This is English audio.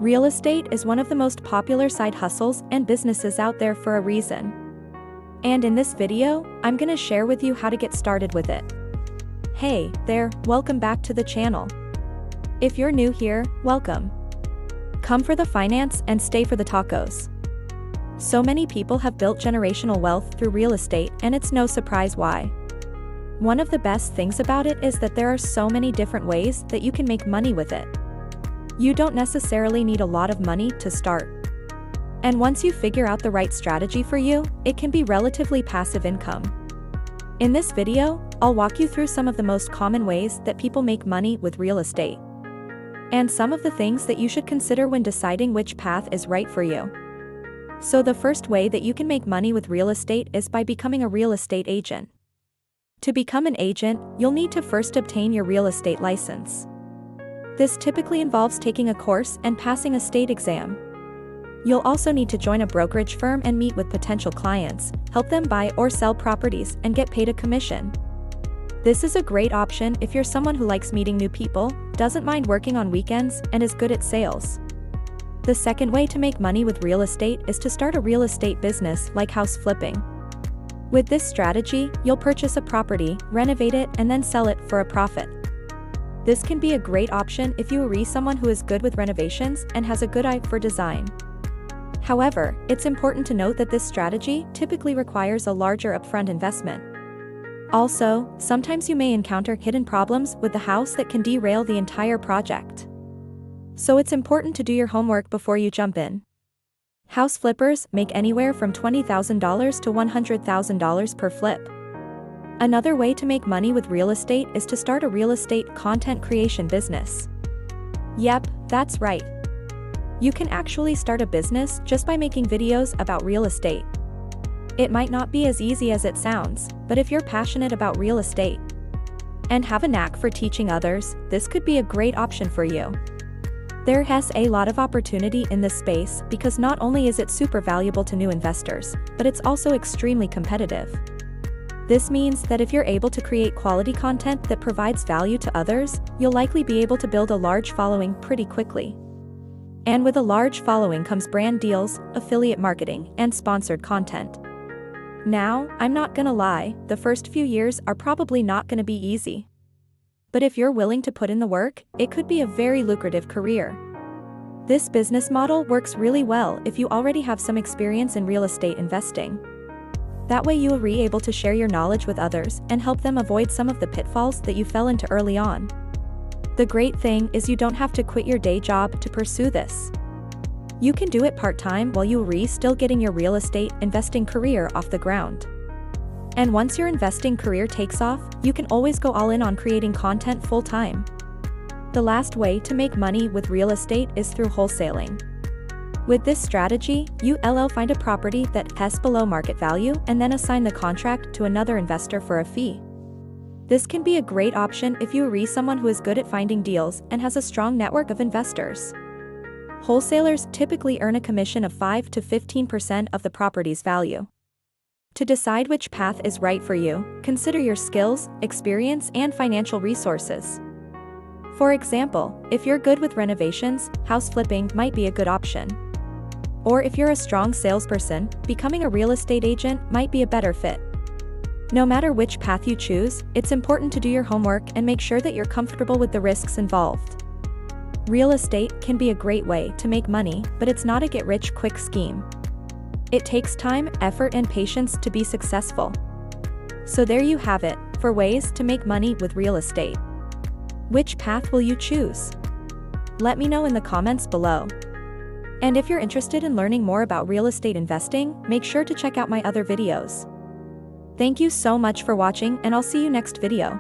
Real estate is one of the most popular side hustles and businesses out there for a reason. And in this video, I'm gonna share with you how to get started with it. Hey there, welcome back to the channel. If you're new here, welcome. Come for the finance and stay for the tacos. So many people have built generational wealth through real estate, and it's no surprise why. One of the best things about it is that there are so many different ways that you can make money with it. You don't necessarily need a lot of money to start. And once you figure out the right strategy for you, it can be relatively passive income. In this video, I'll walk you through some of the most common ways that people make money with real estate, and some of the things that you should consider when deciding which path is right for you. So the first way that you can make money with real estate is by becoming a real estate agent. To become an agent, you'll need to first obtain your real estate license. This typically involves taking a course and passing a state exam. You'll also need to join a brokerage firm and meet with potential clients, help them buy or sell properties, and get paid a commission. This is a great option if you're someone who likes meeting new people, doesn't mind working on weekends, and is good at sales. The second way to make money with real estate is to start a real estate business like house flipping. With this strategy, you'll purchase a property, renovate it, and then sell it for a profit. This can be a great option if you are someone who is good with renovations and has a good eye for design. However, it's important to note that this strategy typically requires a larger upfront investment. Also, sometimes you may encounter hidden problems with the house that can derail the entire project. So it's important to do your homework before you jump in. House flippers make anywhere from $20,000 to $100,000 per flip. Another way to make money with real estate is to start a real estate content creation business. Yep, that's right. You can actually start a business just by making videos about real estate. It might not be as easy as it sounds, but if you're passionate about real estate and have a knack for teaching others, this could be a great option for you. There has a lot of opportunity in this space because not only is it super valuable to new investors, but it's also extremely competitive. This means that if you're able to create quality content that provides value to others, you'll likely be able to build a large following pretty quickly. And with a large following comes brand deals, affiliate marketing, and sponsored content. Now, I'm not gonna lie, the first few years are probably not gonna be easy. But if you're willing to put in the work, it could be a very lucrative career. This business model works really well if you already have some experience in real estate investing. That way you are able to share your knowledge with others and help them avoid some of the pitfalls that you fell into early on. The great thing is you don't have to quit your day job to pursue this. You can do it part-time while you are still getting your real estate investing career off the ground. And once your investing career takes off, you can always go all in on creating content full-time. The last way to make money with real estate is through wholesaling. With this strategy, you'll find a property that has below market value and then assign the contract to another investor for a fee. This can be a great option if you are someone who is good at finding deals and has a strong network of investors. Wholesalers typically earn a commission of 5 to 15% of the property's value. To decide which path is right for you, consider your skills, experience, and financial resources. For example, if you're good with renovations, house flipping might be a good option. Or if you're a strong salesperson, becoming a real estate agent might be a better fit. No matter which path you choose, it's important to do your homework and make sure that you're comfortable with the risks involved. Real estate can be a great way to make money, but it's not a get-rich-quick scheme. It takes time, effort, and patience to be successful. So there you have it, for ways to make money with real estate. Which path will you choose? Let me know in the comments below. And if you're interested in learning more about real estate investing, make sure to check out my other videos. Thank you so much for watching, and I'll see you next video.